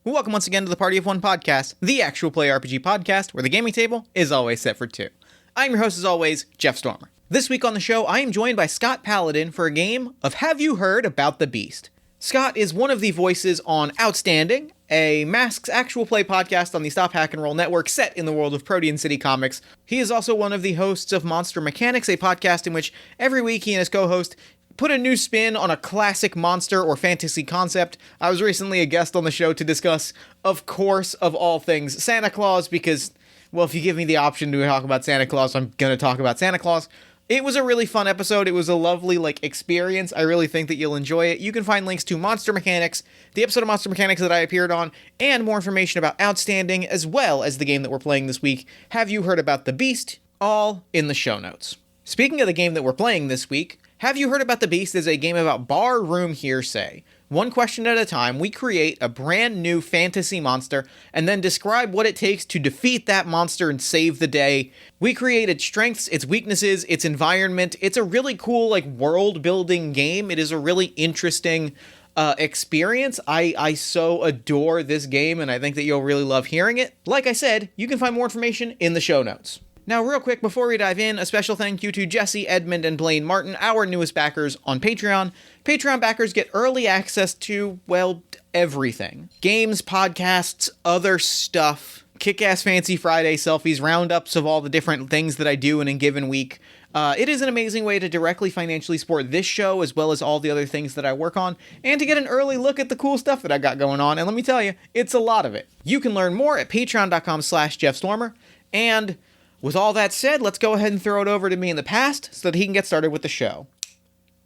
Welcome once again to the Party of One podcast, the actual play RPG podcast where the gaming table is always set for two. I'm your host as always, Jeff Stormer. This week on the show, I am joined by Scott Paladin for a game of Have You Heard About the Beast? Scott is one of the voices on Outstanding, a Masks actual play podcast on the Stop Hack and Roll network set in the world of Protean City Comics. He is also one of the hosts of Monster Mechanics, a podcast in which every week he and his co-host put a new spin on a classic monster or fantasy concept. I was recently a guest on the show to discuss, of course, of all things, Santa Claus, because, well, if you give me the option to talk about Santa Claus, I'm going to talk about Santa Claus. It was a really fun episode. It was a lovely, experience. I really think that you'll enjoy it. You can find links to Monster Mechanics, the episode of Monster Mechanics that I appeared on, and more information about Outstanding, as well as the game that we're playing this week, Have You Heard About the Beast? All in the show notes. Speaking of the game that we're playing this week, Have You Heard About the Beast is a game about barroom hearsay. One question at a time, we create a brand new fantasy monster and then describe what it takes to defeat that monster and save the day. We create its strengths, its weaknesses, its environment. It's a really cool, world-building game. It is a really interesting experience. I so adore this game, and I think that you'll really love hearing it. Like I said, you can find more information in the show notes. Now, real quick, before we dive in, a special thank you to Jesse, Edmund, and Blaine Martin, our newest backers on Patreon. Patreon backers get early access to, well, everything. Games, podcasts, other stuff, kick-ass Fancy Friday selfies, roundups of all the different things that I do in a given week. It is an amazing way to directly financially support this show, as well as all the other things that I work on, and to get an early look at the cool stuff that I got going on, and let me tell you, it's a lot of it. You can learn more at patreon.com/JeffStormer, and with all that said, let's go ahead and throw it over to me in the past so that he can get started with the show.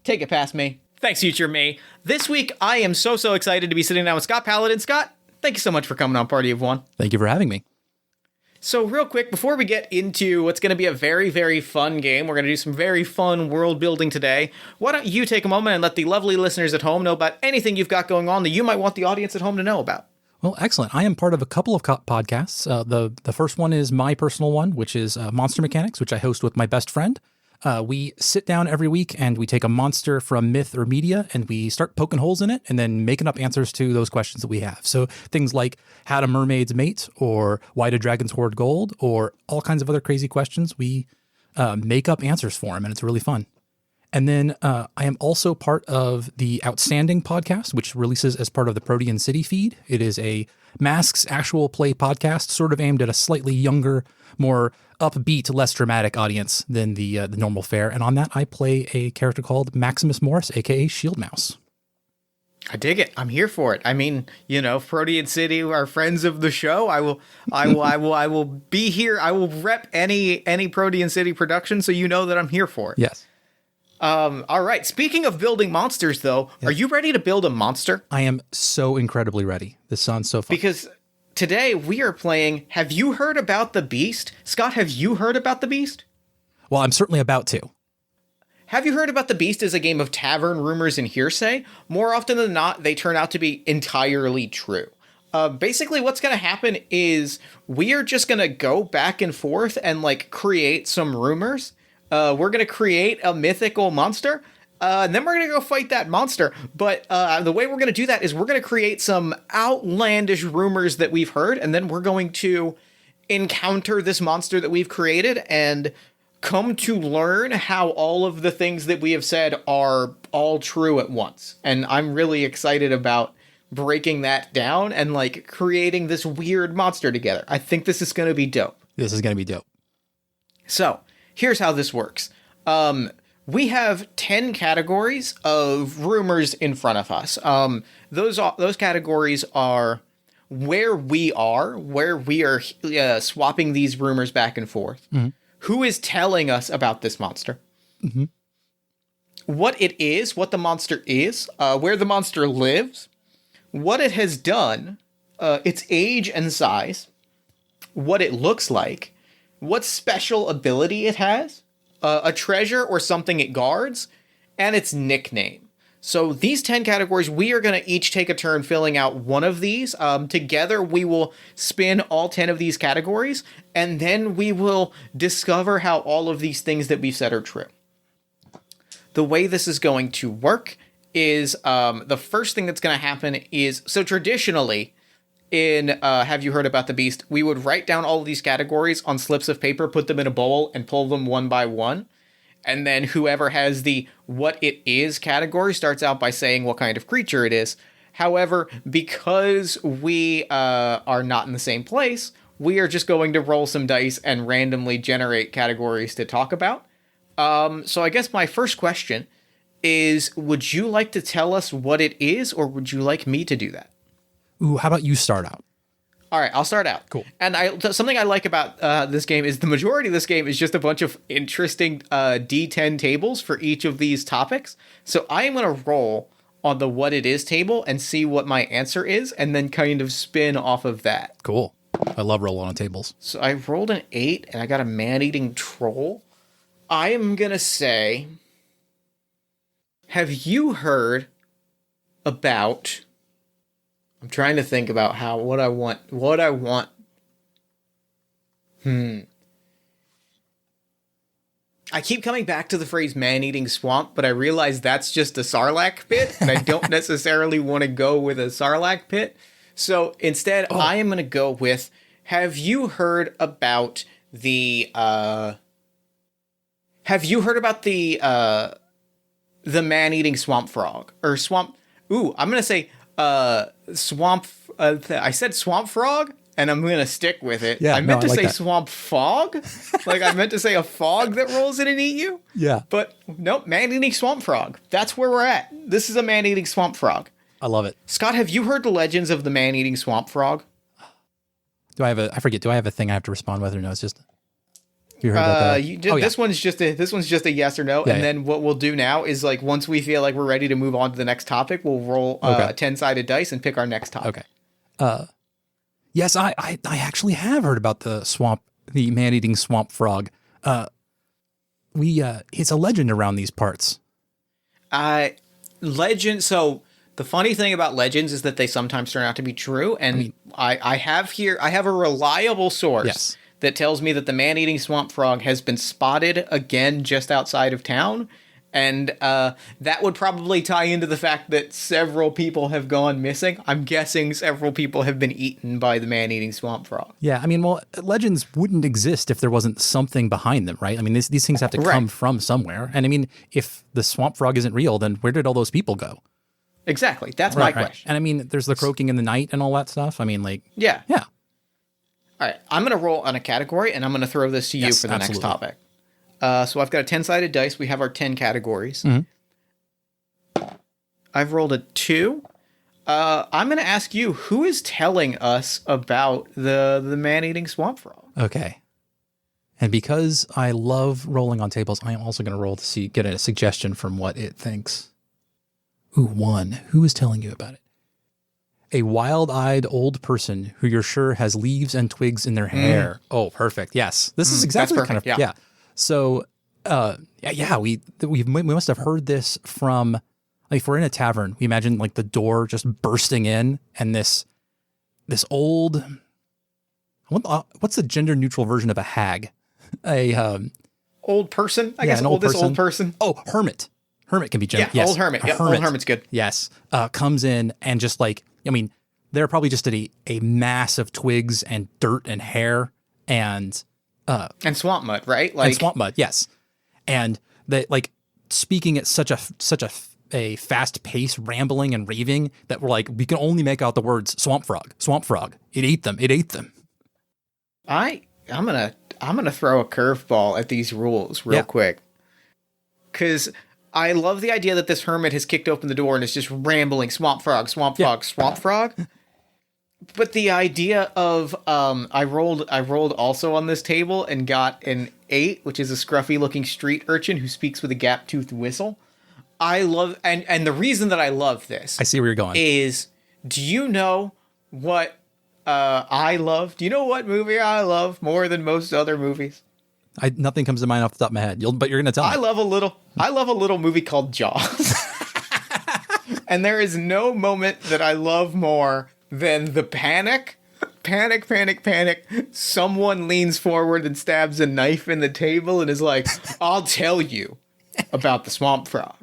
Take it past me. Thanks, future me. This week, I am so excited to be sitting down with Scott Paladin. Scott, thank you so much for coming on Party of One. Thank you for having me. So real quick, before we get into what's going to be a very, very fun game, we're going to do some very fun world building today. Why don't you take a moment and let the lovely listeners at home know about anything you've got going on that you might want the audience at home to know about? Well, excellent. I am part of a couple of podcasts. The first one is my personal one, which is Monster Mechanics, which I host with my best friend. We sit down every week and we take a monster from myth or media and we start poking holes in it and then making up answers to those questions that we have. So things like how do mermaids mate, or why do dragons hoard gold, or all kinds of other crazy questions. We make up answers for them, and it's really fun. And then I am also part of the Outstanding podcast, which releases as part of the Protean City feed. It is a Masks actual play podcast, sort of aimed at a slightly younger, more upbeat, less dramatic audience than the normal fare. And on that, I play a character called Maximus Morris, aka Shield Mouse. I dig it. I'm here for it. I mean, Protean City are friends of the show. I will be here. I will rep any Protean City production, so you know that I'm here for it. Yes. All right. Speaking of building monsters, though, Are you ready to build a monster? I am so incredibly ready. This sounds so fun. Because today we are playing Have You Heard About the Beast? Scott, have you heard about the Beast? Well, I'm certainly about to. Have You Heard About the Beast is a game of tavern rumors and hearsay. More often than not, they turn out to be entirely true. Basically, what's going to happen is we are just going to go back and forth and create some rumors. We're going to create a mythical monster, and then we're going to go fight that monster. But the way we're going to do that is we're going to create some outlandish rumors that we've heard, and then we're going to encounter this monster that we've created and come to learn how all of the things that we have said are all true at once. And I'm really excited about breaking that down and creating this weird monster together. I think this is going to be dope. This is going to be dope. So here's how this works. We have 10 categories of rumors in front of us. Those categories are where we are swapping these rumors back and forth. Mm-hmm. Who is telling us about this monster? Mm-hmm. What it is, what the monster is, where the monster lives, what it has done, its age and size, what it looks like, what special ability it has, a treasure or something it guards, and its nickname. So these 10 categories, we are going to each take a turn filling out one of these. Together, we will spin all 10 of these categories, and then we will discover how all of these things that we've said are true. The way this is going to work is the first thing that's going to happen is, so traditionally, in Have You Heard About the Beast, we would write down all of these categories on slips of paper, put them in a bowl, and pull them one by one. And then whoever has the what it is category starts out by saying what kind of creature it is. However, because we are not in the same place, we are just going to roll some dice and randomly generate categories to talk about. So I guess my first question is, would you like to tell us what it is, or would you like me to do that? Ooh, how about you start out? All right, I'll start out. Cool. And something I like about this game is the majority of this game is just a bunch of interesting D10 tables for each of these topics. So I am going to roll on the what it is table and see what my answer is, and then kind of spin off of that. Cool. I love rolling on tables. So I rolled an 8, and I got a man-eating troll. I am going to say, have you heard about... I'm trying to think about what I want. I keep coming back to the phrase man-eating swamp, but I realize that's just a sarlacc pit, and I don't necessarily want to go with a sarlacc pit. So instead, I am going to go with, have you heard about the man-eating swamp frog? Or swamp... Ooh, I'm going to say swamp... I said swamp frog, and I'm going to stick with it. Yeah, I meant to like say that. swamp fog. Like, I meant to say a fog that rolls in and eat you. Yeah. But nope, man-eating swamp frog. That's where we're at. This is a man-eating swamp frog. I love it. Scott, have you heard the legends of the man-eating swamp frog? Do I have a thing I have to respond with, or no? It's just... You heard about that? This one's just a yes or no, Yeah, and then what we'll do now is, like, once we feel like we're ready to move on to the next topic, we'll roll a 10-sided dice and pick our next topic. Okay. Yes, I actually have heard about the man-eating swamp frog. It's a legend around these parts. Legend. So the funny thing about legends is that they sometimes turn out to be true, and I have a reliable source. Yes. That tells me that the man-eating swamp frog has been spotted again just outside of town. And that would probably tie into the fact that several people have gone missing. I'm guessing several people have been eaten by the man-eating swamp frog. Yeah, I mean, well, legends wouldn't exist if there wasn't something behind them, right? I mean, these things have to come from somewhere. And I mean, if the swamp frog isn't real, then where did all those people go? Exactly. That's my question. And I mean, there's the croaking in the night and all that stuff. I mean, like... Yeah. Yeah. All right, I'm going to roll on a category, and I'm going to throw this to you for the next topic. So I've got a 10-sided dice. We have our 10 categories. Mm-hmm. I've rolled a 2. I'm going to ask you, who is telling us about the man-eating swamp frog? Okay. And because I love rolling on tables, I am also going to roll to get a suggestion from what it thinks. Ooh, 1. Who is telling you about it? A wild-eyed old person who you're sure has leaves and twigs in their hair. Oh, perfect. Yes. This is exactly that's kind of, perfect, yeah. So, we must have heard this from, like, if we're in a tavern, we imagine like the door just bursting in and this old, what's the gender neutral version of a hag? Old person? I guess old person. Oh, hermit. Hermit can be gender. Yeah, yes. old hermit. Yeah, old hermit's good. Yes. Comes in and just like, I mean, they're probably just a mass of twigs and dirt and hair and swamp mud, right? Like, and swamp mud, yes. And they like speaking at such a fast pace, rambling and raving that we're like, we can only make out the words swamp frog. It ate them. I'm gonna throw a curveball at these rules real quick. 'Cause I love the idea that this hermit has kicked open the door and is just rambling swamp frog. But the idea of I rolled also on this table and got an 8, which is a scruffy looking street urchin who speaks with a gap-toothed whistle. I love and the reason that I love this, I see where you're going, is, do you know what I love? Do you know what movie I love more than most other movies? Nothing comes to mind off the top of my head. But you're gonna tell me. I love a little movie called Jaws. And there is no moment that I love more than the panic. Someone leans forward and stabs a knife in the table and is like, I'll tell you about the swamp frog.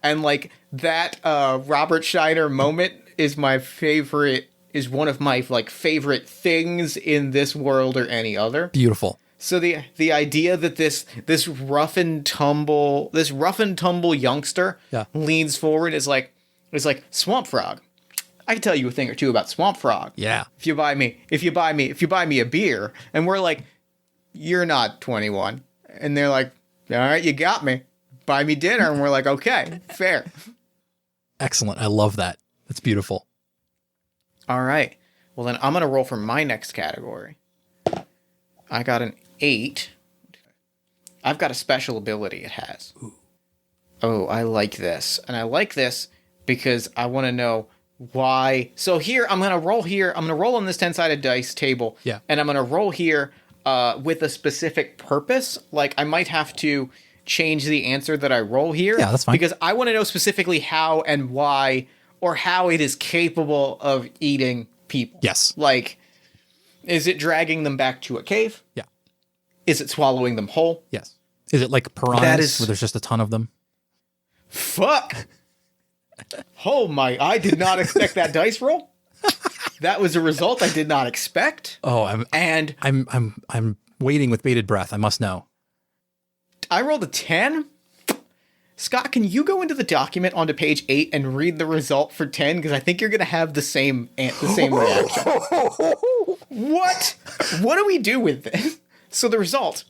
And like that Robert Schneider moment is my favorite is one of my like favorite things in this world or any other. Beautiful. So the idea that this rough and tumble youngster leans forward is like Swamp Frog. I can tell you a thing or two about Swamp Frog. Yeah. If you buy me a beer, and we're like, you're not 21, and they're like, all right, you got me. Buy me dinner, and we're like, okay, fair. Excellent. I love that. That's beautiful. All right. Well, then I'm gonna roll for my next category. I got an 8. I've got a special ability it has. Ooh. Oh, I like this, and I like this because I want to know why. So here, I'm going to roll on this 10-sided dice table. Yeah. And I'm going to roll here with a specific purpose. Like, I might have to change the answer that I roll here. Yeah, that's fine. Because I want to know specifically how and why, or how it is capable of eating people. Yes. Like, is it dragging them back to a cave? Yeah. Is it swallowing them whole? Yes. Is it like piranhas where there's just a ton of them? Fuck! Oh my, I did not expect that dice roll. That was a result I did not expect. Oh, I'm waiting with bated breath. I must know. I rolled a 10. Scott, can you go into the document onto page 8 and read the result for 10? Because I think you're going to have the same reaction. What? What do we do with this? So the result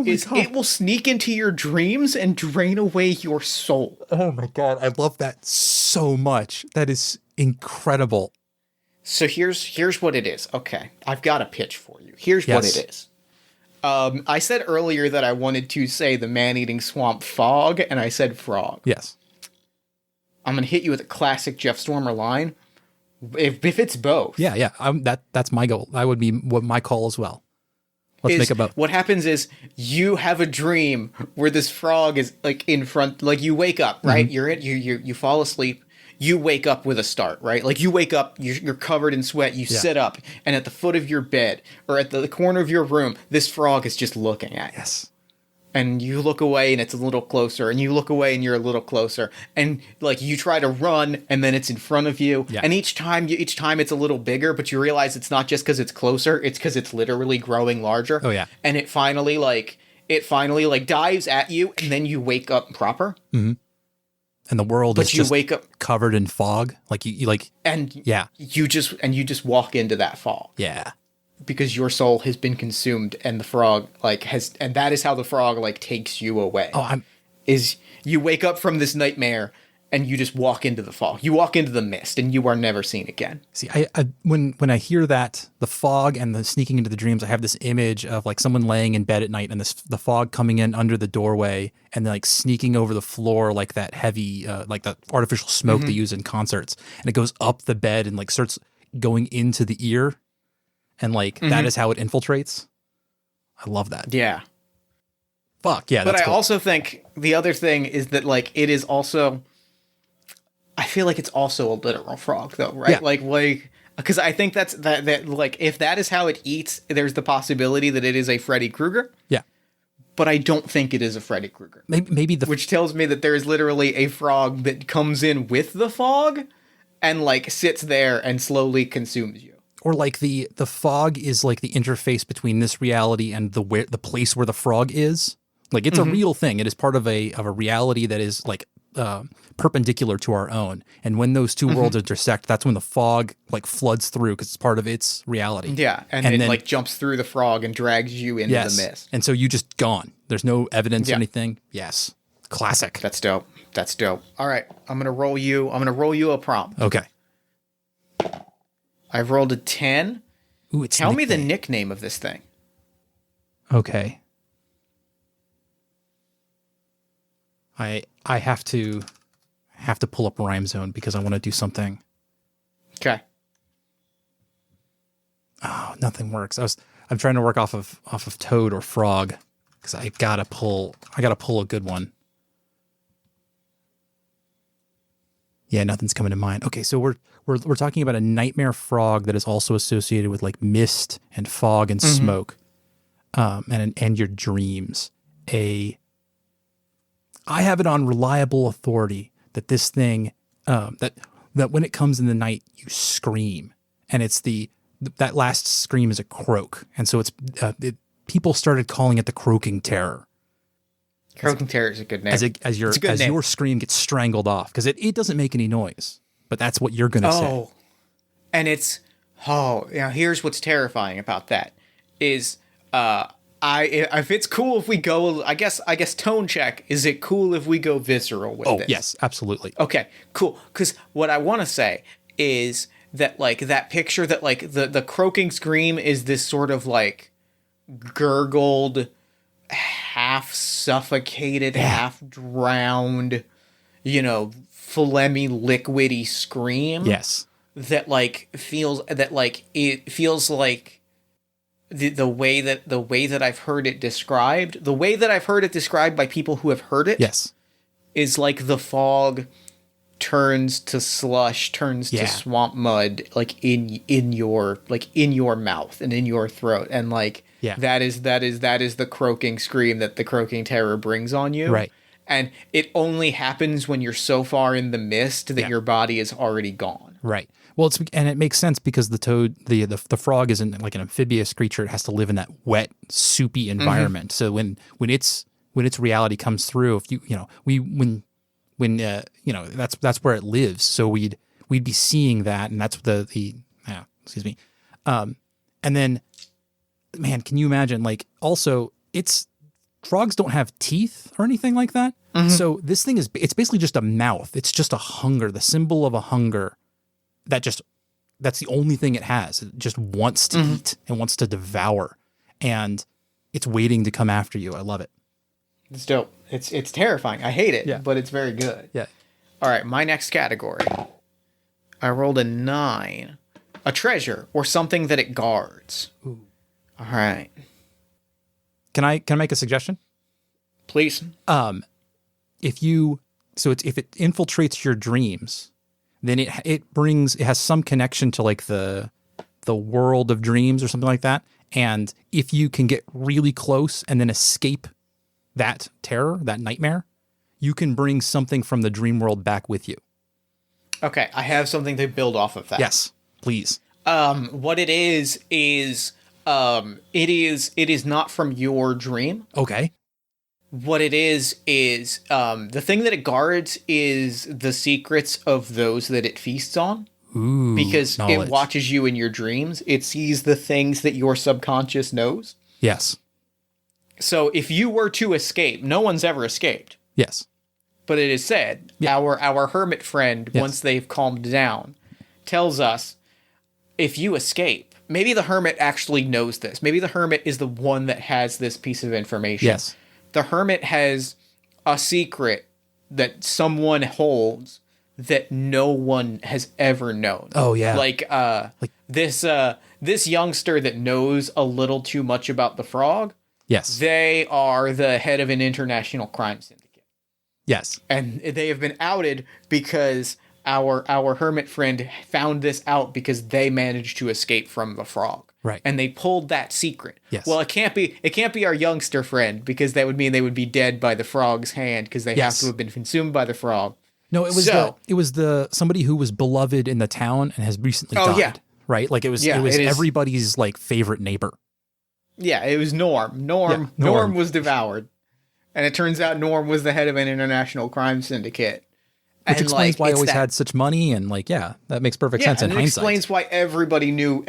is God. It will sneak into your dreams and drain away your soul. Oh my God. I love that so much. That is incredible. So here's what it is. Okay. I've got a pitch for you. Here's what it is. I said earlier that I wanted to say the man-eating swamp fog, and I said frog. Yes. I'm going to hit you with a classic Jeff Stormer line. If it's both. Yeah. That's my goal. That would be my call as well. Let's make it both. What happens is you have a dream where this frog is like in front, like you wake up, right? Mm-hmm. You fall asleep. You wake up with a start, right? Like you wake up, you're covered in sweat. You sit up, and at the foot of your bed or at the corner of your room, this frog is just looking at you. Yes. And you look away and it's a little closer, and you look away and you're a little closer, and like you try to run and then it's in front of you. Yeah. And each time it's a little bigger, but you realize it's not just because it's closer, it's because it's literally growing larger. Oh yeah. And it finally dives at you, and then you wake up proper. Mm-hmm. And the world is just wake up covered in fog. Like you just walk into that fog. Yeah. Because your soul has been consumed, and the frog and that is how the frog takes you away. Is you wake up from this nightmare and you just walk into the fog. You walk into the mist and you are never seen again. See, when I hear that, the fog and the sneaking into the dreams, I have this image of like someone laying in bed at night and the fog coming in under the doorway and then like sneaking over the floor like that heavy, like that artificial smoke they use in concerts. And it goes up the bed and like starts going into the ear. And like that is how it infiltrates. I love that. Yeah. Fuck yeah. But that's I cool. also think the other thing is that like it is also, I feel like it's also a literal frog though, right? Yeah. Like because I think that like if that is how it eats, there's the possibility that it is a Freddy Krueger. Yeah. But I don't think it is a Freddy Krueger. Maybe which tells me that there is literally a frog that comes in with the fog and like sits there and slowly consumes you. Or like the fog is like the interface between this reality and the place where the frog is. Like it's a real thing. It is part of a reality that is like perpendicular to our own. And when those two worlds intersect, that's when the fog like floods through because it's part of its reality. Yeah, and it then, like jumps through the frog and drags you into the mist. And so you just gone. There's no evidence or anything. Yes. Classic. That's dope. All right, I'm gonna roll you a prompt. Okay. I've rolled a 10. Ooh, it's Tell me the nickname of this thing. Okay. I have to pull up Rhyme Zone because I want to do something. Okay. Oh, nothing works. I'm trying to work off of Toad or Frog because I gotta pull a good one. Yeah, nothing's coming to mind. Okay, so we're talking about a nightmare frog that is also associated with like mist and fog and smoke, and your dreams. I have it on reliable authority that this thing, that when it comes in the night, you scream and it's that last scream is a croak, and so it's people started calling it the croaking terror. Croaking terror is a good name. As your scream gets strangled off, because it doesn't make any noise, but that's what you're gonna say. And it's now here's what's terrifying about that is if it's cool if we go, I guess tone check, is it cool if we go visceral with this? Yes, absolutely. Okay, cool. Because what I want to say is that, like, that picture that, like, the croaking scream is this sort of, like, gurgled, half suffocated, half drowned, phlegmy, liquidy scream. Yes. That, like, feels like the way that I've heard it described, by people who have heard it, yes, is like the fog turns to slush, turns to swamp mud, like in your mouth and in your throat, and like that is the croaking scream that the croaking terror brings on you, right? And it only happens when you're so far in the mist that your body is already gone, right? Well, it makes sense because the toad, the frog isn't like an amphibious creature. It has to live in that wet, soupy environment. So when its reality comes through, that's where it lives. So we'd be seeing that, and that's excuse me. And then, man, can you imagine? Like, also, frogs don't have teeth or anything like that. Mm-hmm. So this thing it's basically just a mouth. It's just a hunger, the symbol of a hunger. That's the only thing it has. It just wants to eat and wants to devour, and it's waiting to come after you. I love it. It's dope. It's terrifying. I hate it, but it's very good. Yeah. All right, my next category. I rolled a 9. A treasure or something that it guards. Ooh. All right. Can I make a suggestion? Please. If it infiltrates your dreams, then it has some connection to like the world of dreams or something like that. And if you can get really close and then escape that terror, that nightmare, you can bring something from the dream world back with you. Okay, I have something to build off of that. Yes, please. What it is it is not from your dream. Okay. What it is the thing that it guards is the secrets of those that it feasts on. Ooh, because knowledge. It watches you in your dreams. It sees the things that your subconscious knows. Yes. So if you were to escape, no one's ever escaped. Yes. But it is said, our hermit friend, once they've calmed down, tells us, if you escape, maybe the hermit actually knows this. Maybe the hermit is the one that has this piece of information. Yes. The hermit has a secret that someone holds that no one has ever known. Oh yeah. Like this youngster that knows a little too much about the frog. Yes. They are the head of an international crime syndicate. Yes. And they have been outed because our hermit friend found this out because they managed to escape from the frog. Right. And they pulled that secret. Yes. Well, it can't be our youngster friend, because that would mean they would be dead by the frog's hand, because they have to have been consumed by the frog. No, it was somebody who was beloved in the town and has recently died. Yeah. Right? Like it was everybody's like favorite neighbor. Yeah, it was Norm. Norm was devoured. And it turns out Norm was the head of an international crime syndicate. Which explains why he always had such money, and that makes perfect sense in hindsight. It explains why everybody knew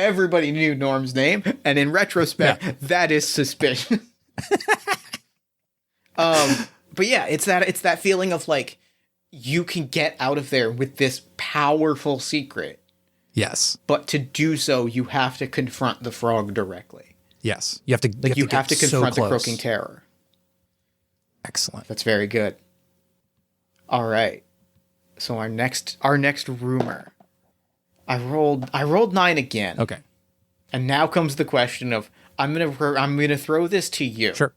Norm's name, and in retrospect, that is suspicious. But yeah, it's that feeling of like, you can get out of there with this powerful secret. Yes. But to do so, you have to confront the frog directly. Yes. You have to confront the croaking terror. Excellent. That's very good. All right. So our next rumor. I rolled 9 again. Okay. And now comes the question of, I'm gonna throw this to you. Sure.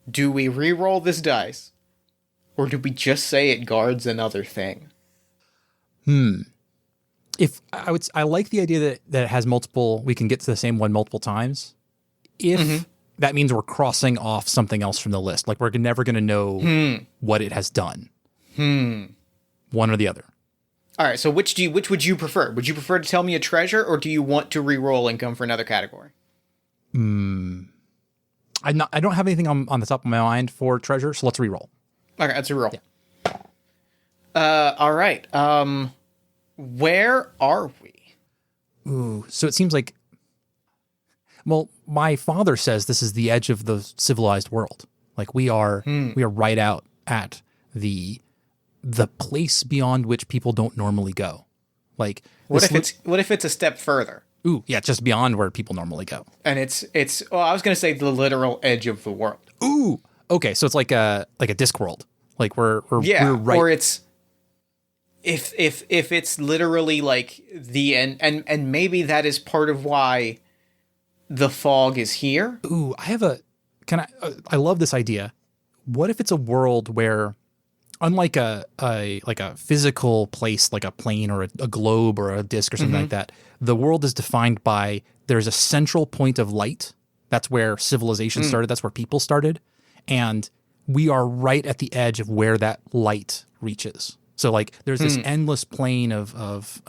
Do we re-roll this dice, or do we just say it guards another thing? If I like the idea that it has multiple, we can get to the same one multiple times. If that means we're crossing off something else from the list, like we're never going to know what it has done. One or the other. All right, so which would you prefer? Would you prefer to tell me a treasure, or do you want to re-roll and come for another category? I don't have anything on the top of my mind for treasure, so let's re-roll. Okay, that's a roll. Yeah. All right. Where are we? Ooh, so it seems like, well, my father says this is the edge of the civilized world. Like we are right out at the place beyond which people don't normally go. Like What if it's a step further? Ooh, yeah, just beyond where people normally go. And it's well, I was gonna say the literal edge of the world. Ooh, okay, so it's like a disc world. Like we're right. Or it's if it's literally like the end, and maybe that is part of why the fog is here. Ooh, I love this idea. What if it's a world where, unlike a physical place like a plane or a globe or a disc or something like that, the world is defined by there's a central point of light. That's where civilization started. That's where people started. And we are right at the edge of where that light reaches. So like there's this endless plain of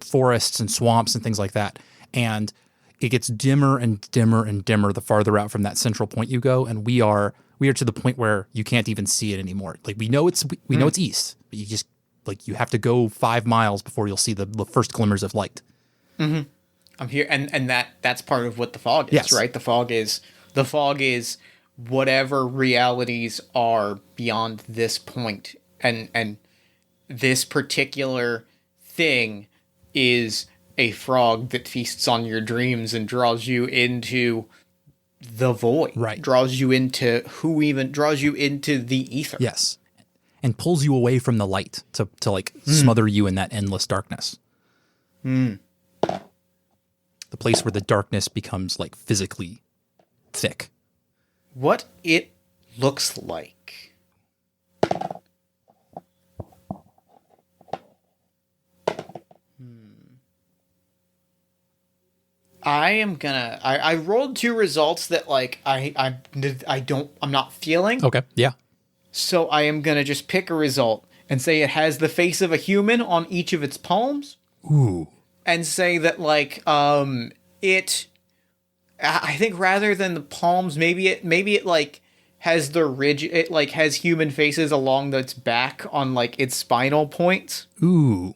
forests and swamps and things like that. And it gets dimmer and dimmer and dimmer the farther out from that central point you go. And we are to the point where you can't even see it anymore. Like we know it's east, but you just like you have to go 5 miles before you'll see the first glimmers of light. I'm here, and that's part of what the fog is, yes. Right? The fog is whatever realities are beyond this point, and this particular thing is a frog that feasts on your dreams and draws you into the void, right? Draws you into the ether. Yes. And pulls you away from the light to like smother you in that endless darkness. The place where the darkness becomes like physically thick. What it looks like. I rolled 2 results that like I'm not feeling. Okay. Yeah. So I am gonna just pick a result and say it has the face of a human on each of its palms. Ooh. And say that like I think rather than the palms, maybe it like has the ridge. It like has human faces along its back on like its spinal points. Ooh.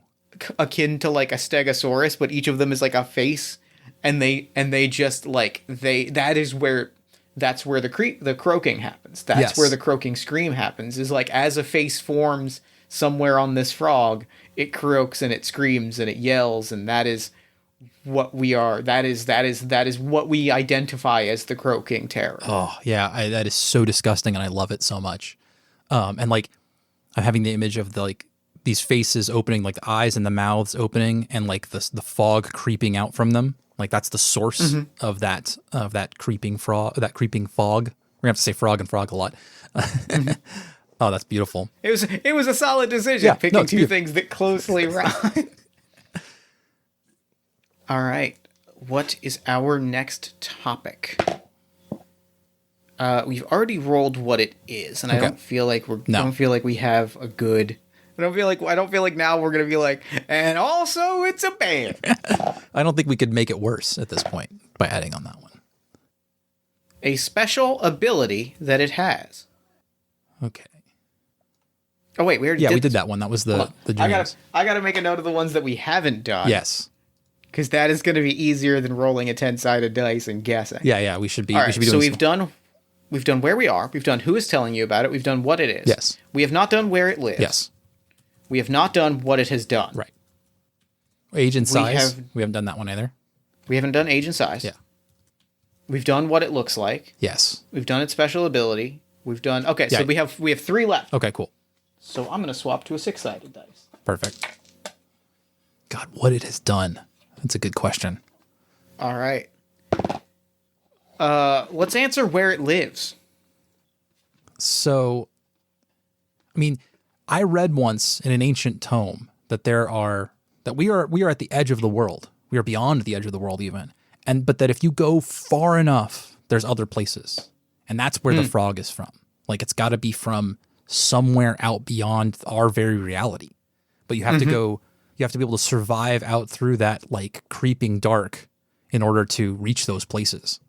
Akin to like a stegosaurus, but each of them is like a face. And they just like that's where the croaking happens. That's where the croaking scream happens. Is like as a face forms somewhere on this frog, it croaks and it screams and it yells, and that is what we are. That is what we identify as the croaking terror. Oh yeah, that is so disgusting, and I love it so much. And like I'm having the image of these faces opening, like the eyes and the mouths opening, and like the fog creeping out from them. Like that's the source of that creeping fog. We're gonna have to say frog and frog a lot. Oh, that's beautiful. It was a solid decision picking two things that closely rhyme. All right, what is our next topic? We've already rolled what it is, and I don't feel like I don't feel like we have a good. I don't feel like now we're gonna be like, and also it's a band. I don't think we could make it worse at this point by adding on that one. A special ability that it has. Okay. Oh wait, we did that one. That was the dreams. I gotta make a note of the ones that we haven't done. Yes. Because that is going to be easier than rolling a 10-sided dice and guessing. Yeah. We should be. All right, we should be so doing we've done where we are. We've done who is telling you about it. We've done what it is. Yes. We have not done where it lives. Yes. We have not done what it has done. Right. Age and size. We haven't done that one either. We haven't done age and size. Yeah. We've done what it looks like. Yes. We've done its special ability. We've done. Okay, so we have 3 left. Okay, cool. So I'm going to swap to a 6-sided dice. Perfect. God, what it has done. That's a good question. All right. Let's answer where it lives. So, I mean, I read once in an ancient tome that we are at the edge of the world. We are beyond the edge of the world even. But that if you go far enough, there's other places. And that's where the frog is from. Like it's got to be from somewhere out beyond our very reality. but you have to go, you have to be able to survive out through that like creeping dark in order to reach those places,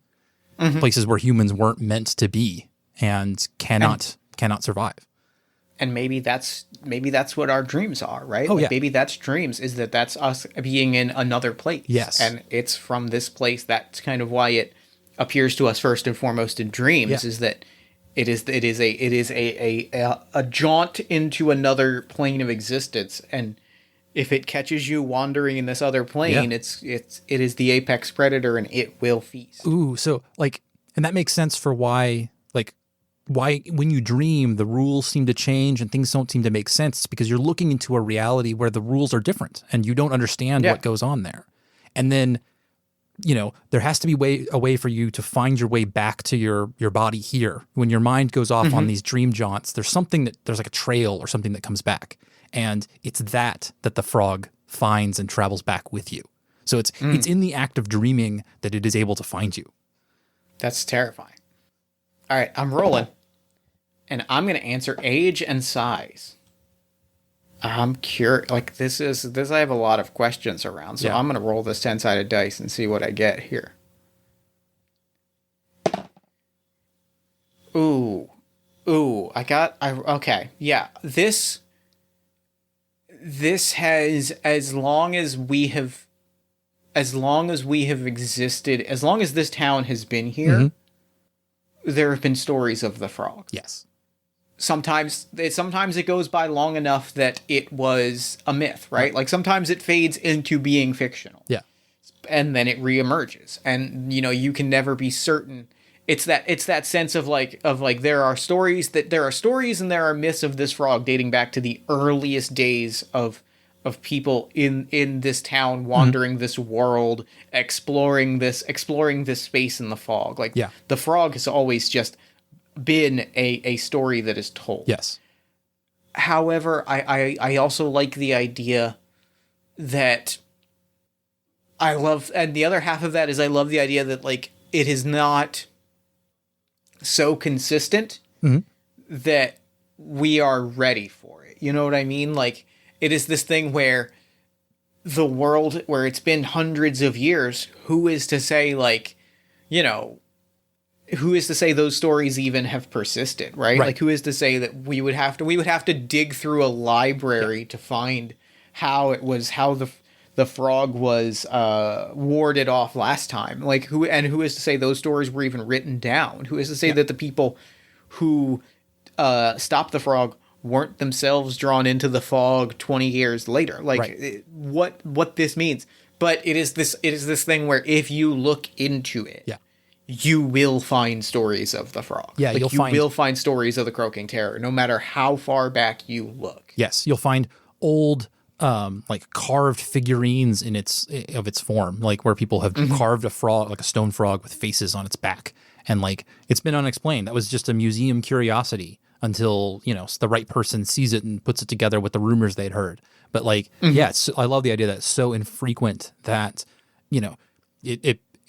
places where humans weren't meant to be and cannot survive. And maybe that's what our dreams are, right? Oh, yeah. Maybe that's dreams, is that's us being in another place. Yes. And it's from this place. That's kind of why it appears to us first and foremost in dreams, is that it is a jaunt into another plane of existence. And if it catches you wandering in this other plane, it is the apex predator and it will feast. Ooh, so like, and that makes sense for why when you dream, the rules seem to change and things don't seem to make sense. It's because you're looking into a reality where the rules are different and you don't understand what goes on there. And then, you know, there has to be a way for you to find your way back to your body here. When your mind goes off on these dream jaunts, there's like a trail or something that comes back. And it's that the frog finds and travels back with you. So it's in the act of dreaming that it is able to find you. That's terrifying. All right, I'm rolling. And I'm going to answer age and size. I'm curious. Like, this I have a lot of questions around. So I'm going to roll this 10-sided dice and see what I get here. Ooh. Okay. Yeah. This has, as long as this town has been here, there have been stories of the frog. Yes. Sometimes it goes by long enough that it was a myth, right? Like sometimes it fades into being fictional. Yeah. And then it reemerges. And you know, you can never be certain. It's that sense of like there are stories and there are myths of this frog dating back to the earliest days of people in this town, wandering this world, exploring this space in the fog. Like the frog has always just been a story that is told. Yes. However, I also like the idea that I love, and the other half of that is I love the idea that like it is not so consistent that we are ready for it. You know what I mean? Like it is this thing where the world, where it's been hundreds of years, who is to say, like, you know, who is to say those stories even have persisted, right? Like, who is to say that we would have to dig through a library to find how the frog was warded off last time? Like, who is to say those stories were even written down? Who is to say that the people who stopped the frog weren't themselves drawn into the fog 20 years later? Like, what this means. But it is this thing where if you look into it, you will find stories of the frog. Yeah, like you will find stories of the croaking terror, no matter how far back you look. Yes, you'll find old, like carved figurines of its form, like where people have carved a frog, like a stone frog with faces on its back, and like it's been unexplained. That was just a museum curiosity until, you know, the right person sees it and puts it together with the rumors they'd heard. But like, I love the idea that it's so infrequent that, you know,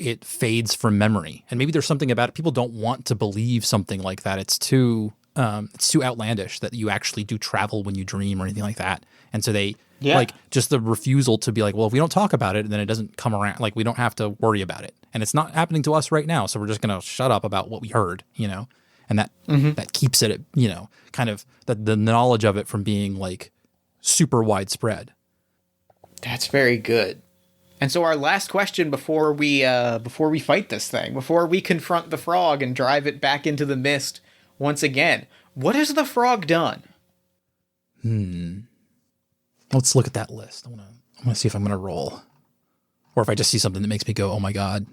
it fades from memory. And maybe there's something about it. People don't want to believe something like that. It's too outlandish that you actually do travel when you dream or anything like that. And so they like just the refusal to be like, well, if we don't talk about it, then it doesn't come around. Like we don't have to worry about it. And it's not happening to us right now. So we're just going to shut up about what we heard, you know, and that keeps it, you know, kind of the knowledge of it from being like super widespread. That's very good. And so our last question before we fight this thing, before we confront the frog and drive it back into the mist once again, what has the frog done? Let's look at that list. I want to see if I'm going to roll, or if I just see something that makes me go, "Oh my god!"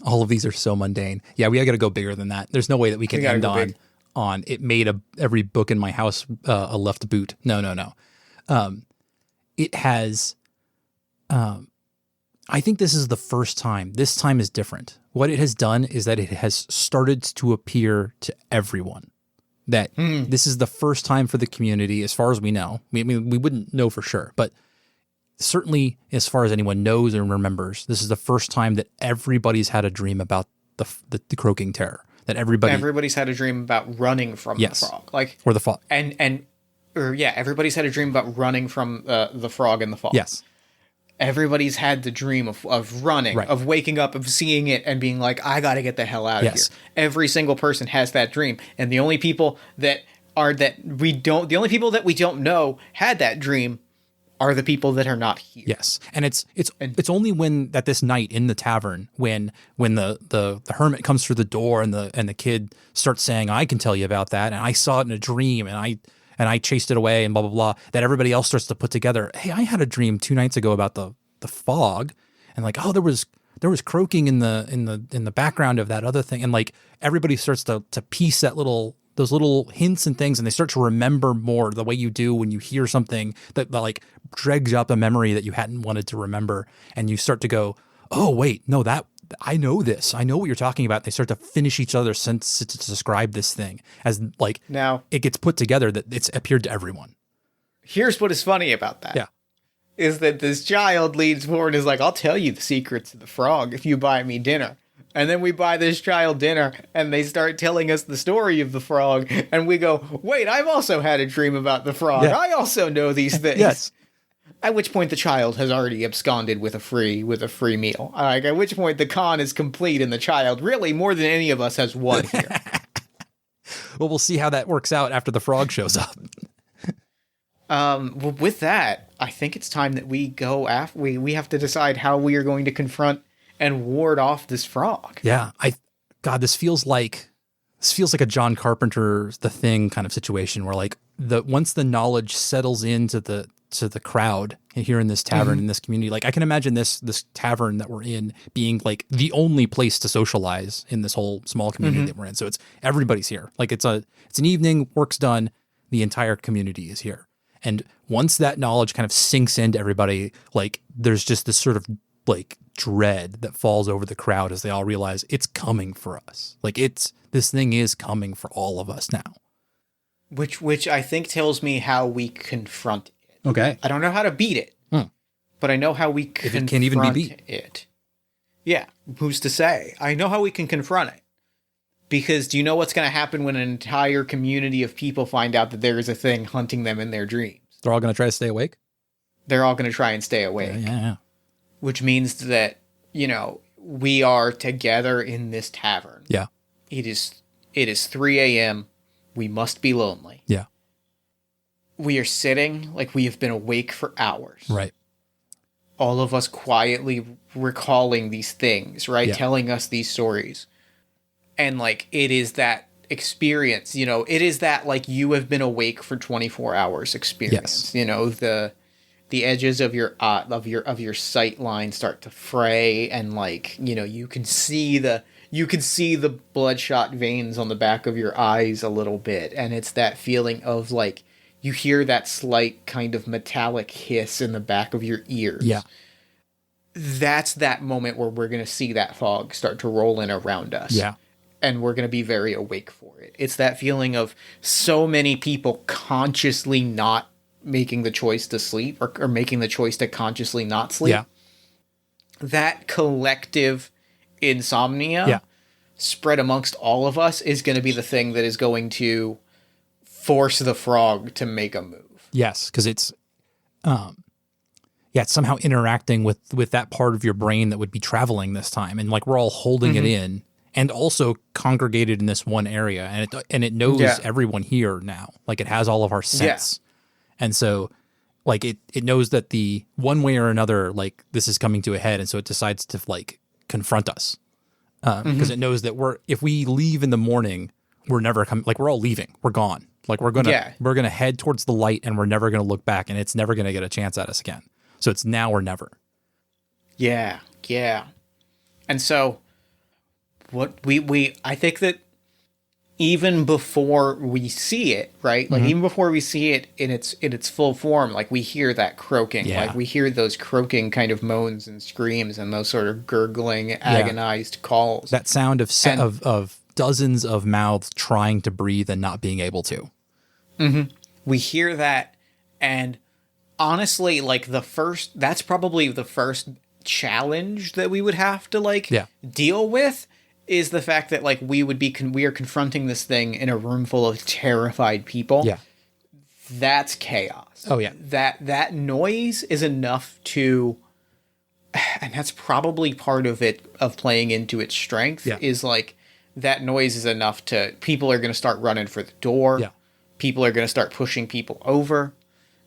All of these are so mundane. Yeah, we got to go bigger than that. There's no way that we can end on it made every book in my house a left boot. No. It has, I think this is the first time. This time is different. What it has done is that it has started to appear to everyone. That this is the first time for the community, as far as we know. We wouldn't know for sure, but certainly as far as anyone knows and remembers, this is the first time that everybody's had a dream about the croaking terror. that everybody's had a dream about running from the frog, like, or the fog, everybody's had a dream about running from the frog in the fog. Yes, everybody's had the dream of running, of waking up, of seeing it and being like, I got to get the hell out of here. Every single person has that dream. And the only people that we don't know had that dream are the people that are not here. Yes. And it's only when at this night in the tavern, when the hermit comes through the door and the kid starts saying, I can tell you about that. And I saw it in a dream and I chased it away and blah, blah, blah, that everybody else starts to put together. Hey, I had a dream 2 nights ago about the fog, and like, oh, there was croaking in the background of that other thing. And like everybody starts to piece those little hints and things, and they start to remember more the way you do when you hear something that like dregs up a memory that you hadn't wanted to remember. And you start to go, oh, wait, no, that I know this. I know what you're talking about. They start to finish each other's sentences to describe this thing as like now it gets put together that it's appeared to everyone. Here's what is funny about that. Yeah. Is that this child leads forward and is like, I'll tell you the secrets of the frog if you buy me dinner. And then we buy this child dinner and they start telling us the story of the frog. And we go, wait, I've also had a dream about the frog. Yeah. I also know these things. Yes. At which point the child has already absconded with a free meal. Like, at which point the con is complete and the child really more than any of us has won here. Well, we'll see how that works out after the frog shows up. Well, with that, I think it's time that we go after we have to decide how we are going to confront and ward off this frog. Yeah. This feels like a John Carpenter's The Thing kind of situation where like once the knowledge settles into the crowd here in this tavern, in this community, like I can imagine this tavern that we're in being like the only place to socialize in this whole small community that we're in. So it's everybody's here. Like it's an evening, work's done, the entire community is here. And once that knowledge kind of sinks into everybody, like there's just this sort of like dread that falls over the crowd as they all realize it's coming for us. Like this thing is coming for all of us now. Which I think tells me how we confront it. Okay. I don't know how to beat it, but I know how we confront it can't even be beat. It. Yeah, who's to say? I know how we can confront it. Because do you know what's going to happen when an entire community of people find out that there is a thing hunting them in their dreams? They're all going to try to stay awake? They're all going to try and stay awake. Yeah. Which means that, we are together in this tavern. Yeah. It is 3 a.m. We must be lonely. Yeah. We are sitting like we have been awake for hours. Right. All of us quietly recalling these things, right? Yeah. Telling us these stories. And like, it is that experience, it is that like you have been awake for 24 hours experience. Yes. The edges of your sight line start to fray, and like, you can see the bloodshot veins on the back of your eyes a little bit. And it's that feeling of like, you hear that slight kind of metallic hiss in the back of your ears. Yeah. That's that moment where we're going to see that fog start to roll in around us. Yeah. And we're going to be very awake for it. It's that feeling of so many people consciously not making the choice to sleep or making the choice to consciously not sleep. Yeah. That collective insomnia spread amongst all of us is going to be the thing that is going to force the frog to make a move. Yes, because it's somehow interacting with that part of your brain that would be traveling this time. And like we're all holding it in. And also congregated in this one area, and it knows everyone here now. Like it has all of our sense, and so like it knows that the one way or another, like this is coming to a head, and so it decides to like confront us because it knows that if we leave in the morning, we're never coming. Like we're all leaving, we're gone. Like we're gonna head towards the light, and we're never gonna look back, and it's never gonna get a chance at us again. So it's now or never. Yeah, and so. What I think that even before we see it, right? Like even before we see it in its full form, like we hear that croaking, like we hear those croaking kind of moans and screams and those sort of gurgling, agonized calls. That sound of dozens of mouths trying to breathe and not being able to. We hear that, and honestly, like that's probably the first challenge that we would have to deal with. is the fact that like we are confronting this thing in a room full of terrified people. Yeah. That's chaos. Oh, yeah. That noise is enough to, and that's probably part of it, of playing into its strength, Yeah. is like that noise is enough to, people are going to start running for the door. Yeah. People are going to start pushing people over.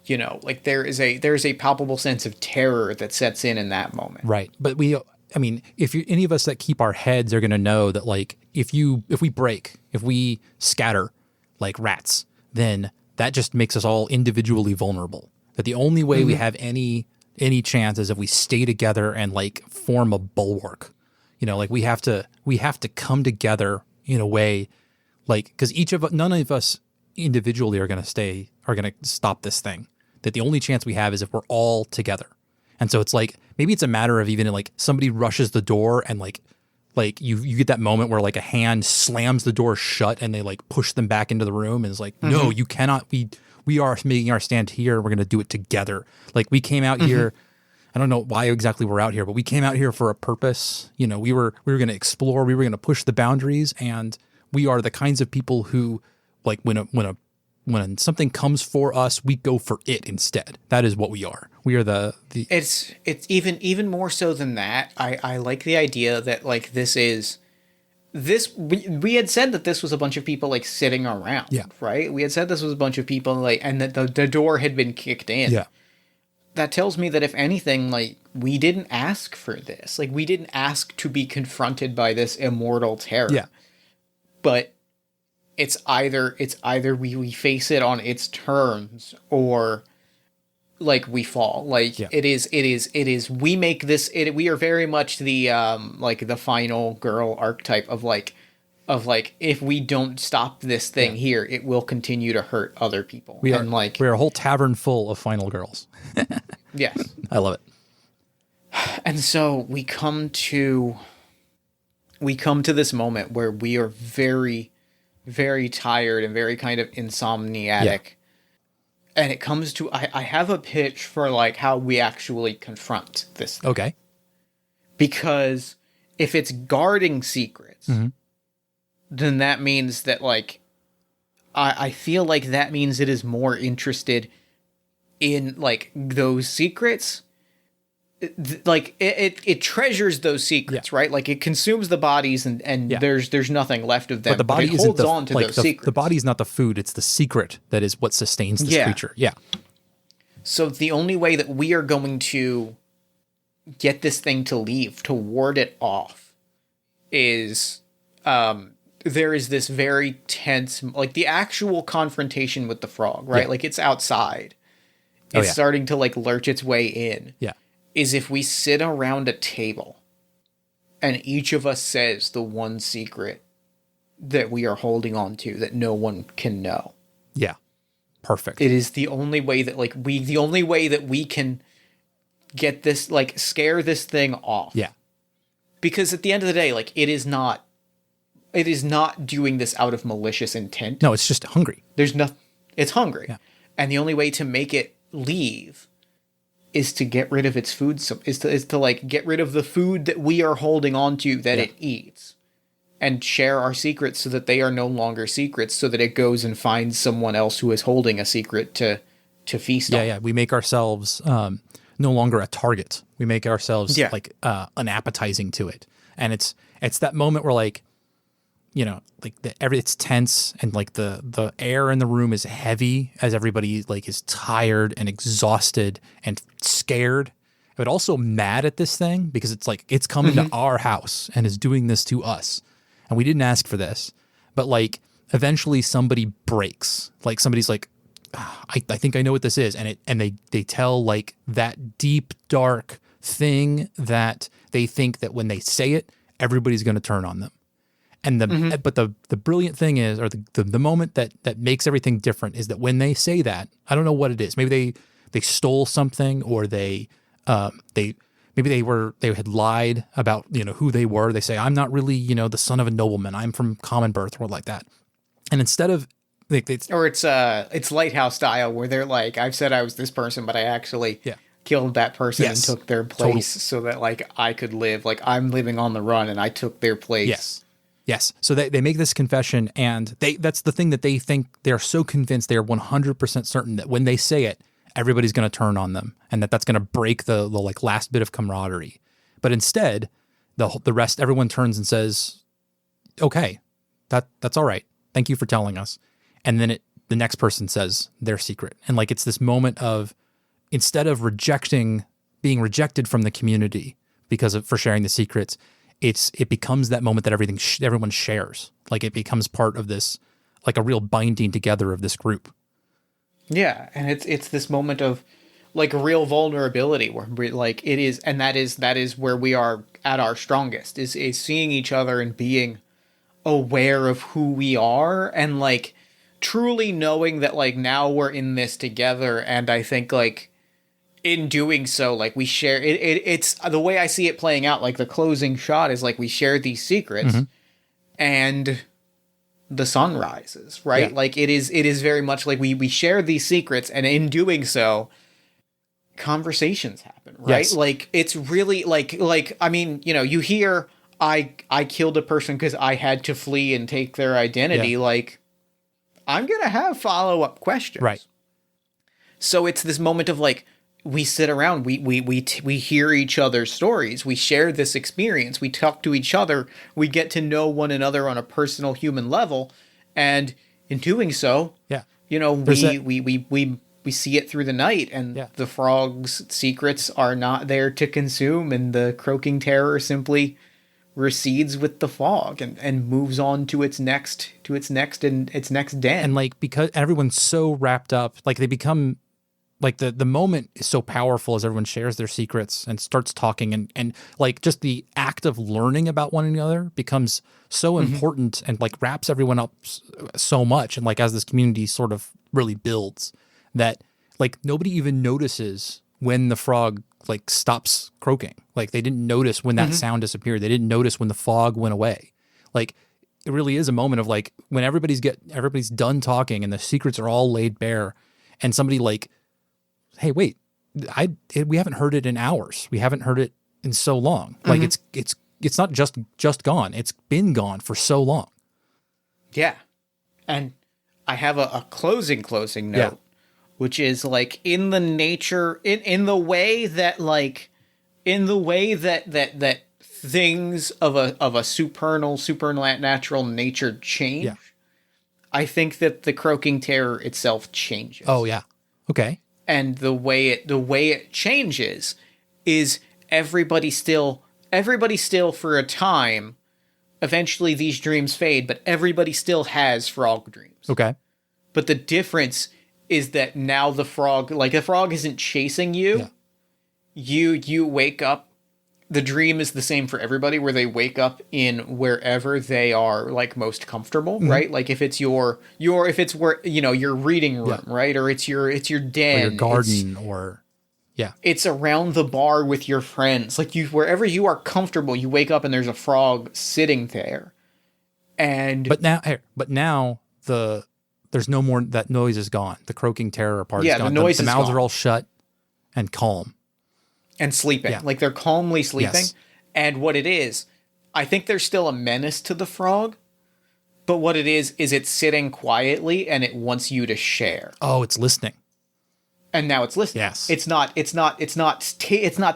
You know, like there's a palpable sense of terror that sets in that moment. Right. But if any of us that keep our heads are going to know that, like, if we scatter like rats, then that just makes us all individually vulnerable. That the only way we have any chance is if we stay together and like form a bulwark. You know, like we have to come together in a way, like, because none of us individually are going to stop this thing. That the only chance we have is if we're all together. And so it's like, maybe it's a matter of even like somebody rushes the door and like you get that moment where like a hand slams the door shut and they like push them back into the room and it's like, no, you cannot. We are making our stand here. We're going to do it together. Like we came out here. I don't know why exactly we're out here, but we came out here for a purpose. You know, we were going to explore. We were going to push the boundaries, and we are the kinds of people who, like, when something comes for us, we go for it instead. That is what we are. We are the. It's even more so than that. I like the idea that like we had said that this was a bunch of people like sitting around. Yeah. Right. We had said this was a bunch of people like, and that the door had been kicked in. Yeah. That tells me that if anything, like we didn't ask for this. Like we didn't ask to be confronted by this immortal terror. Yeah. But it's either we face it on its terms or like we fall. Like Yeah. it is we make this we are very much the like the final girl archetype of like if we don't stop this thing here, it will continue to hurt other people. We are a whole tavern full of final girls. Yes. I love it. And so we come to this moment where we are very, very tired and very kind of insomniatic. Yeah. And it comes to, I have a pitch for like how we actually confront this thing. Okay. Because if it's guarding secrets, then that means that like, I feel like that means it is more interested in like those secrets. Like it treasures those secrets, right? Like it consumes the bodies and there's nothing left of them. But the body it holds on to those secrets. The body's not the food, it's the secret that is what sustains this creature. Yeah. So the only way that we are going to get this thing to leave, to ward it off, is there is this very tense, like the actual confrontation with the frog, right? Yeah. Like it's outside. It's starting to like lurch its way in. Yeah. Is if we sit around a table and each of us says the one secret that we are holding on to that no one can know. Yeah. Perfect. It is the only way that we can get this, like scare this thing off. Yeah. Because at the end of the day, like it is not doing this out of malicious intent. No, it's just hungry. It's hungry. Yeah. And the only way to make it leave is to get rid of its food, is to like get rid of the food that we are holding on to that it eats, and share our secrets so that they are no longer secrets, so that it goes and finds someone else who is holding a secret to feast on. Yeah. We make ourselves no longer a target. We make ourselves like unappetizing to it. And it's that moment where like, you know, like it's tense and like the air in the room is heavy as everybody like is tired and exhausted and scared, but also mad at this thing because it's like it's coming to our house and is doing this to us, and we didn't ask for this. But like eventually somebody breaks. Like somebody's like, I think I know what this is, and they tell like that deep dark thing that they think that when they say it, everybody's going to turn on them. And but the brilliant thing is, or the moment that makes everything different is that when they say that, I don't know what it is. Maybe they stole something, or they had lied about, you know, who they were. They say, I'm not really, you know, the son of a nobleman. I'm from common birth, or like that. And instead of or it's Lighthouse style, where they're like, I've said I was this person, but I actually killed that person and took their place so that like I could live. Like I'm living on the run and I took their place. Yes. Yes. So they make this confession, and that's the thing that they think. They're so convinced, they are 100% certain that when they say it, everybody's going to turn on them, and that's going to break the like last bit of camaraderie. But instead, the rest, everyone turns and says, okay, that's all right. Thank you for telling us. And then the next person says their secret. And like, it's this moment of, instead of being rejected from the community for sharing the secrets, it becomes that moment that everyone shares. Like, it becomes part of this, like a real binding together of this group. Yeah. And it's this moment of like real vulnerability where like it is. And that is where we are at our strongest, is seeing each other and being aware of who we are, and like truly knowing that like now we're in this together. And I think like in doing so, like we share it's the way I see it playing out. Like the closing shot is like we share these secrets, and the sun rises, right? Yeah. Like it is very much like we share these secrets, and in doing so, conversations happen, right? Yes. Like it's really like I mean, you know, you hear I killed a person because I had to flee and take their identity. Yeah. Like, I'm gonna have follow-up questions, Right? So it's this moment of like, we sit around, we hear each other's stories, we share this experience, we talk to each other, we get to know one another on a personal human level, and in doing so, Yeah. you know, we see it through the night, and the frog's secrets are not there to consume, and the croaking terror simply recedes with the fog and moves on to its next den. And like, because everyone's so wrapped up, like they become like the moment is so powerful as everyone shares their secrets and starts talking, and like just the act of learning about one another becomes so important, and like wraps everyone up so much. And like, as this community sort of really builds, that like nobody even notices when the frog like stops croaking. Like, they didn't notice when that sound disappeared. They didn't notice when the fog went away. Like, it really is a moment of like, when everybody's done talking and the secrets are all laid bare, and somebody like, hey, wait, we haven't heard it in hours. We haven't heard it in so long. Like, it's not just gone. It's been gone for so long. Yeah. And I have a closing note, which is like, in the nature, in the way that like, that things of a supernatural nature change. Yeah. I think that the croaking terror itself changes. Oh yeah. Okay. And the way it changes is everybody still for a time, eventually these dreams fade, but everybody still has frog dreams. Okay. But the difference is that now the frog isn't chasing you. Yeah. You wake up. The dream is the same for everybody, where they wake up in wherever they are like most comfortable, right? Like if it's if it's where, you know, your reading room, right? Or it's your den, or your garden, it's around the bar with your friends. Like, wherever you are comfortable, you wake up and there's a frog sitting there. And but now there's no more, that noise is gone. The croaking terror part is gone. The noise the is mouths gone. are all shut and calm. And sleeping. Yeah. Like, they're calmly sleeping. Yes. And what it is, I think there's still a menace to the frog, but what it is it's sitting quietly and it wants you to share. Oh, it's listening. And now it's listening. Yes. It's not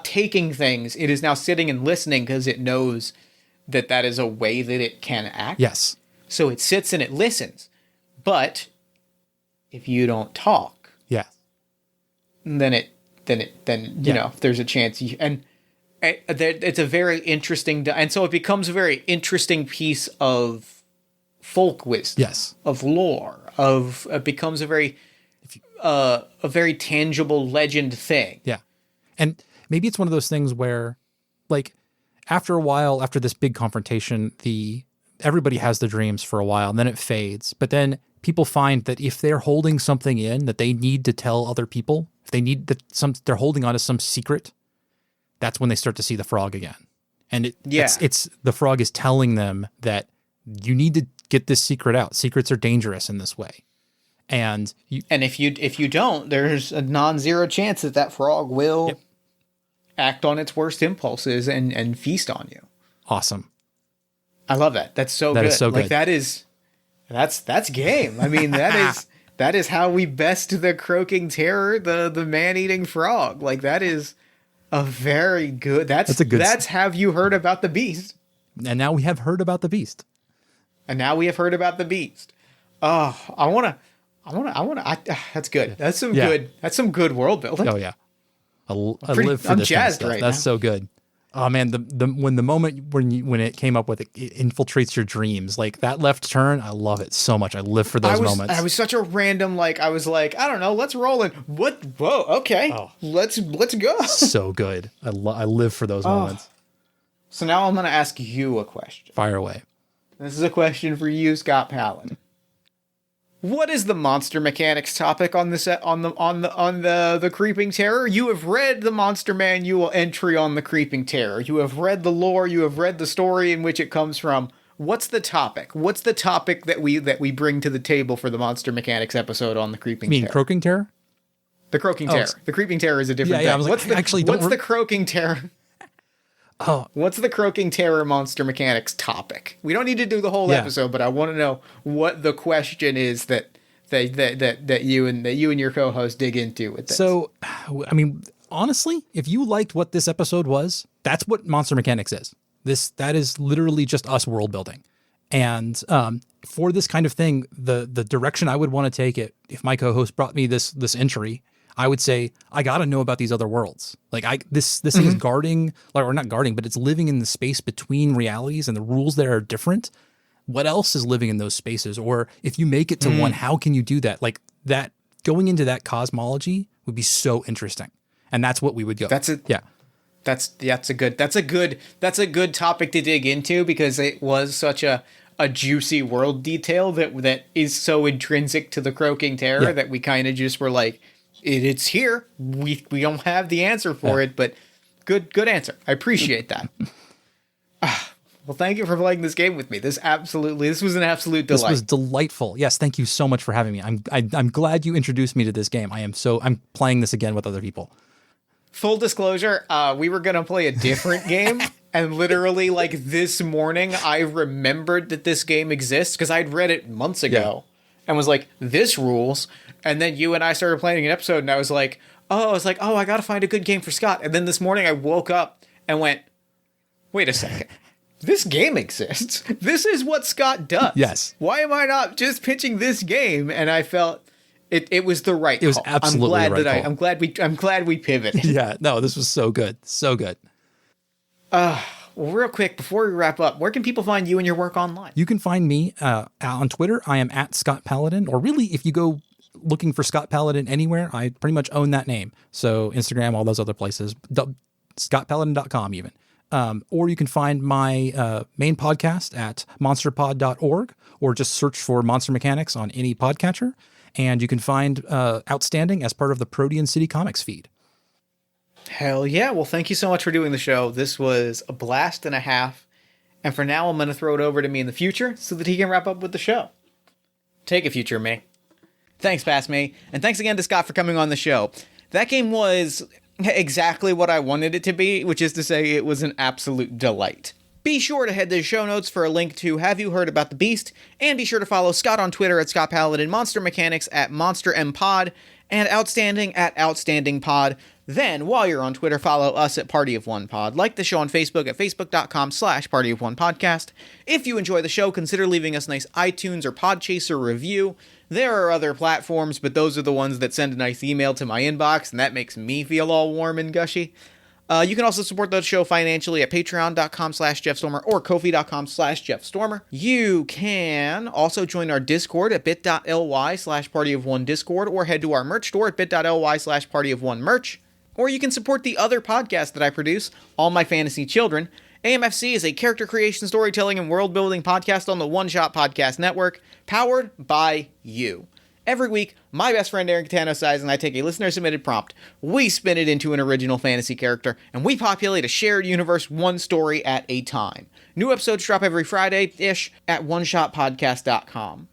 taking things. It is now sitting and listening because it knows that is a way that it can act. Yes. So it sits and it listens. But if you don't talk, then you know, there's a chance it's a very interesting, and so it becomes a very interesting piece of folk wisdom, of lore, it becomes a very tangible legend thing. Yeah. And maybe it's one of those things where, like, after a while, after this big confrontation, everybody has the dreams for a while, and then it fades. But then people find that if they're holding something in that they need to tell other people, if they need they're holding on to some secret, that's when they start to see the frog again. And it's the frog is telling them that you need to get this secret out. Secrets are dangerous in this way. And if you don't, there's a non-zero chance that frog will act on its worst impulses and feast on you. Awesome. I love that. That's so That good. is so like good. that's game. I mean, that is how we best the croaking terror, the man-eating frog. Like that is a very good. That's have you heard about the beast? And now we have heard about the beast. And now we have heard about the beast. Oh, that's good. That's some good. That's some good world building. Oh yeah. I live for I'm this kind of jazzed stuff. right That's now. so good. Oh man, the moment when it came up with it infiltrates your dreams, like that left turn, I love it so much. I live for those moments. I was such a random, I was like, I don't know, let's roll in. What? Whoa, okay. Oh. Let's go. So good. I live for those moments. So now I'm going to ask you a question. Fire away. This is a question for you, Scott Paladin. What is the monster mechanics topic on the Creeping Terror? You have read the Monster Manual entry on the Creeping Terror. You have read the lore. You have read the story in which it comes from. What's the topic? What's the topic that we bring to the table for the monster mechanics episode on the Creeping Terror? You mean Croaking Terror? The Croaking Terror. The Creeping Terror is a different thing. I was like, what's the Croaking Terror? Oh, What's the Croaking Terror monster mechanics topic? We don't need to do the whole episode, but I want to know what the question is that you and your co-host dig into with this. So, I mean, honestly, if you liked what this episode was, that's what monster mechanics is. That is literally just us world building. And for this kind of thing, the direction I would want to take it, if my co-host brought me this entry, I would say, I got to know about these other worlds. Like this thing is guarding, or not guarding, but it's living in the space between realities and the rules there are different. What else is living in those spaces? Or if you make it to one, how can you do that? Like that, going into that cosmology would be so interesting. And that's what we would go. That's a good topic to dig into, because it was such a juicy world detail that is so intrinsic to the Croaking Terror that we kind of just were like, it's here. We don't have the answer for it, but good answer. I appreciate that. Well, thank you for playing this game with me. This was an absolute delight. This was delightful. Yes, thank you so much for having me. I'm glad you introduced me to this game. I'm playing this again with other people. Full disclosure, we were gonna play a different game, and literally this morning I remembered that this game exists because I'd read it months ago and was like, this rules. And then you and I started playing an episode, and I was like, I gotta find a good game for Scott. And then this morning I woke up and went, wait a second. This game exists. This is what Scott does. Yes. Why am I not just pitching this game? And I felt it was the right call. It was absolutely the right call. I'm glad we pivoted. Yeah, no, this was so good. So good. Well, real quick, before we wrap up, where can people find you and your work online? You can find me on Twitter. I am at Scott Paladin, or really, if you go looking for Scott Paladin anywhere, I pretty much own that name. So Instagram, all those other places, scottpaladin.com even. Or you can find my main podcast at monsterpod.org, or just search for Monster Mechanics on any podcatcher. And you can find Outstanding as part of the Protean City Comics feed. Hell yeah. Well, thank you so much for doing the show. This was a blast and a half. And for now, I'm going to throw it over to me in the future so that he can wrap up with the show. Take it, future me. Thanks, past me. And thanks again to Scott for coming on the show. That game was exactly what I wanted it to be, which is to say it was an absolute delight. Be sure to head to the show notes for a link to Have You Heard About the Beast, and be sure to follow Scott on Twitter at Scott Paladin, Monster Mechanics at MonsterMPod, and Outstanding at OutstandingPod. Then, while you're on Twitter, follow us at Party of One Pod. Like the show on Facebook at facebook.com/Party of One Podcast. If you enjoy the show, consider leaving us a nice iTunes or Podchaser review. There are other platforms, but those are the ones that send a nice email to my inbox, and that makes me feel all warm and gushy. You can also support the show financially at patreon.com/JeffStormer or ko-fi.com/JeffStormer. You can also join our Discord at bit.ly/PartyOfOneDiscord, or head to our merch store at bit.ly/PartyOfOneMerch. Or you can support the other podcast that I produce, All My Fantasy Children. AMFC is a character creation, storytelling, and world-building podcast on the One Shot Podcast Network, powered by you. Every week, my best friend Aaron Catano Size and I take a listener-submitted prompt, we spin it into an original fantasy character, and we populate a shared universe one story at a time. New episodes drop every Friday-ish at oneshotpodcast.com.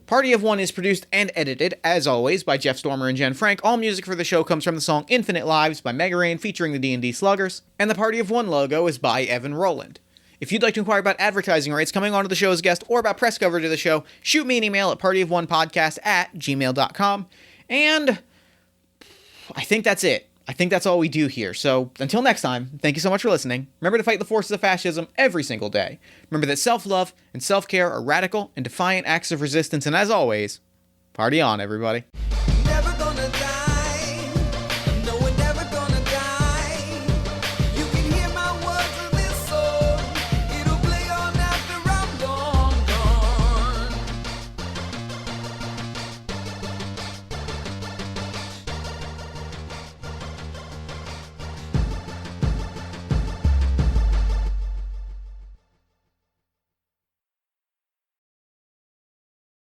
Party of One is produced and edited, as always, by Jeff Stormer and Jen Frank. All music for the show comes from the song Infinite Lives by Mega Rain featuring the D&D Sluggers, and the Party of One logo is by Evan Rowland. If you'd like to inquire about advertising rates, coming onto the show as a guest, or about press coverage of the show, shoot me an email at partyofonepodcast@gmail.com. And I think that's it. I think that's all we do here. So until next time, thank you so much for listening. Remember to fight the forces of fascism every single day. Remember that self-love and self-care are radical and defiant acts of resistance. And as always, party on, everybody.